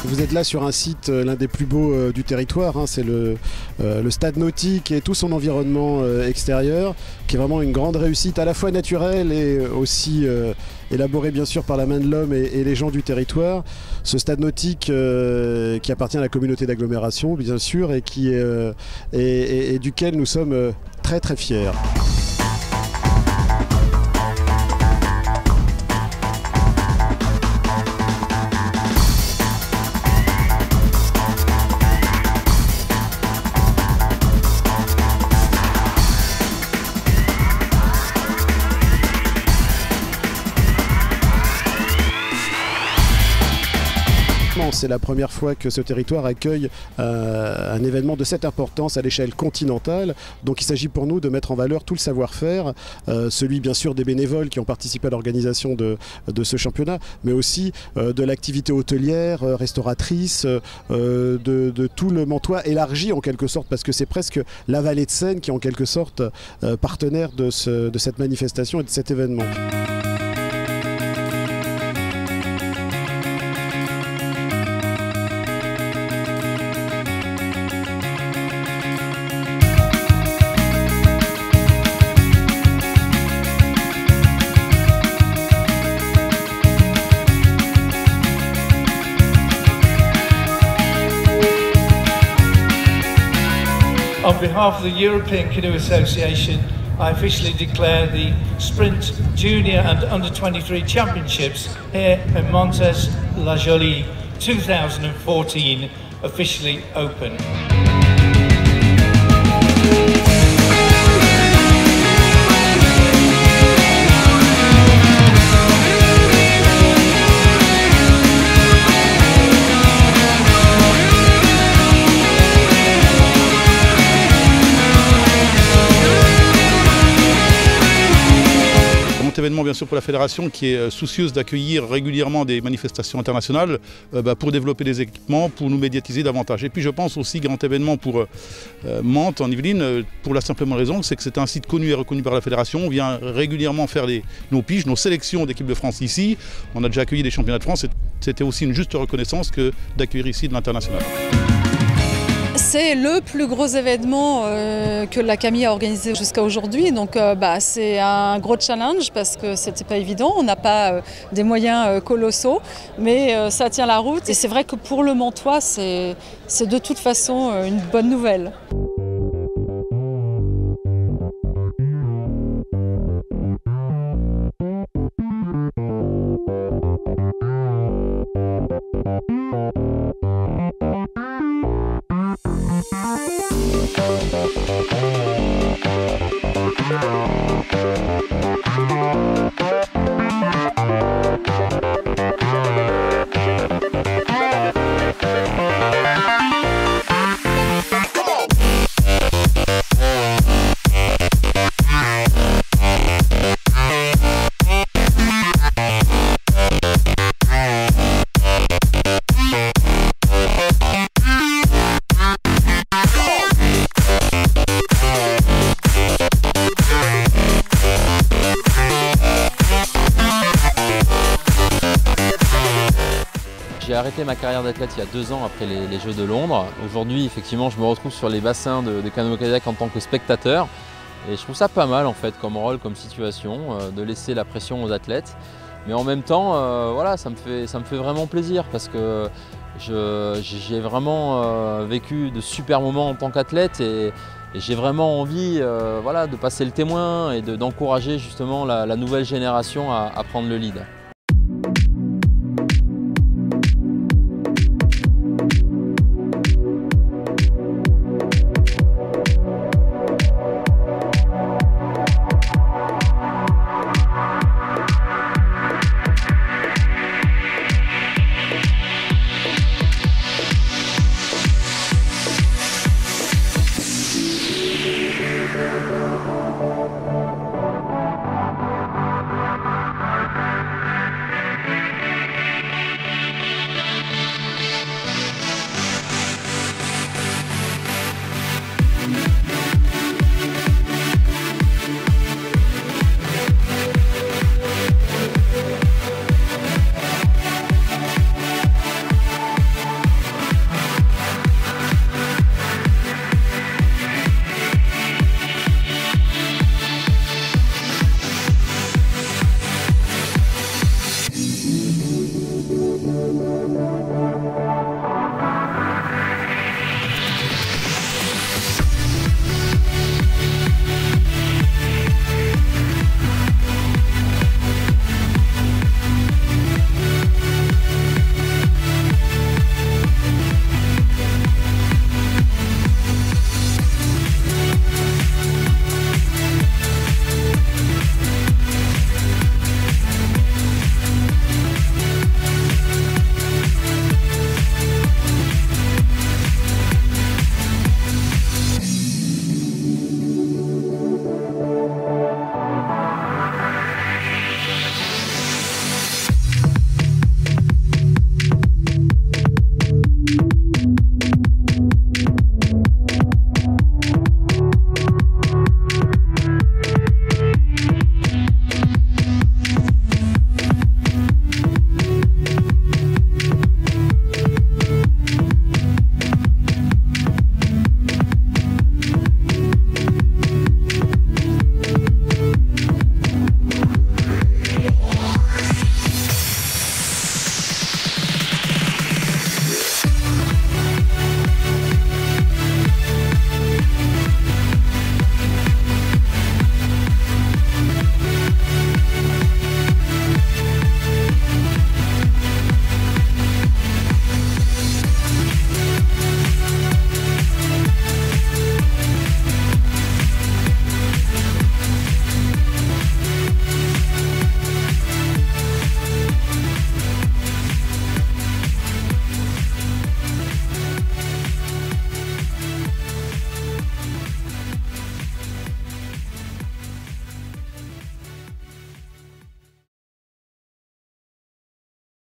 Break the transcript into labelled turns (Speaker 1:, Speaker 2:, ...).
Speaker 1: Vous êtes là sur un site, l'un des plus beaux du territoire, hein, c'est le stade nautique et tout son environnement extérieur, qui est vraiment une grande réussite à la fois naturelle et aussi élaborée bien sûr par la main de l'homme et les gens du territoire. Ce stade nautique qui appartient à la communauté d'agglomération bien sûr et qui et duquel nous sommes très très fiers. C'est la première fois que ce territoire accueille un événement de cette importance à l'échelle continentale. Donc il s'agit pour nous de mettre en valeur tout le savoir-faire, celui bien sûr des bénévoles qui ont participé à l'organisation de ce championnat, mais aussi de l'activité hôtelière, restauratrice, de tout le Mantois élargi en quelque sorte, parce que c'est presque la vallée de Seine qui est en quelque sorte partenaire de cette manifestation et de cet événement.
Speaker 2: On behalf of the European Canoe Association, I officially declare the Sprint Junior and Under-23 Championships here in Montes-la-Jolie 2014 officially open.
Speaker 3: Événement bien sûr pour la fédération qui est soucieuse d'accueillir régulièrement des manifestations internationales pour développer des équipements, pour nous médiatiser davantage. Et puis je pense aussi grand événement pour Mantes en Yvelines pour la simple raison c'est que c'est un site connu et reconnu par la fédération. On vient régulièrement faire nos piges, nos sélections d'équipe de France ici. On a déjà accueilli des championnats de France. C'était aussi une juste reconnaissance que d'accueillir ici de l'international.
Speaker 4: C'est le plus gros événement que la Camille a organisé jusqu'à aujourd'hui, donc c'est un gros challenge parce que c'était pas évident, on n'a pas des moyens colossaux, mais ça tient la route et c'est vrai que pour le Mantois c'est de toute façon une bonne nouvelle.
Speaker 5: J'ai arrêté ma carrière d'athlète il y a 2 ans après les Jeux de Londres. Aujourd'hui, effectivement, je me retrouve sur les bassins de canoë-kayak en tant que spectateur. Et je trouve ça pas mal en fait comme rôle, comme situation, de laisser la pression aux athlètes. Mais en même temps, voilà, ça me fait vraiment plaisir parce que j'ai vraiment vécu de super moments en tant qu'athlète et j'ai vraiment envie voilà, de passer le témoin et d'encourager justement la nouvelle génération à prendre le lead.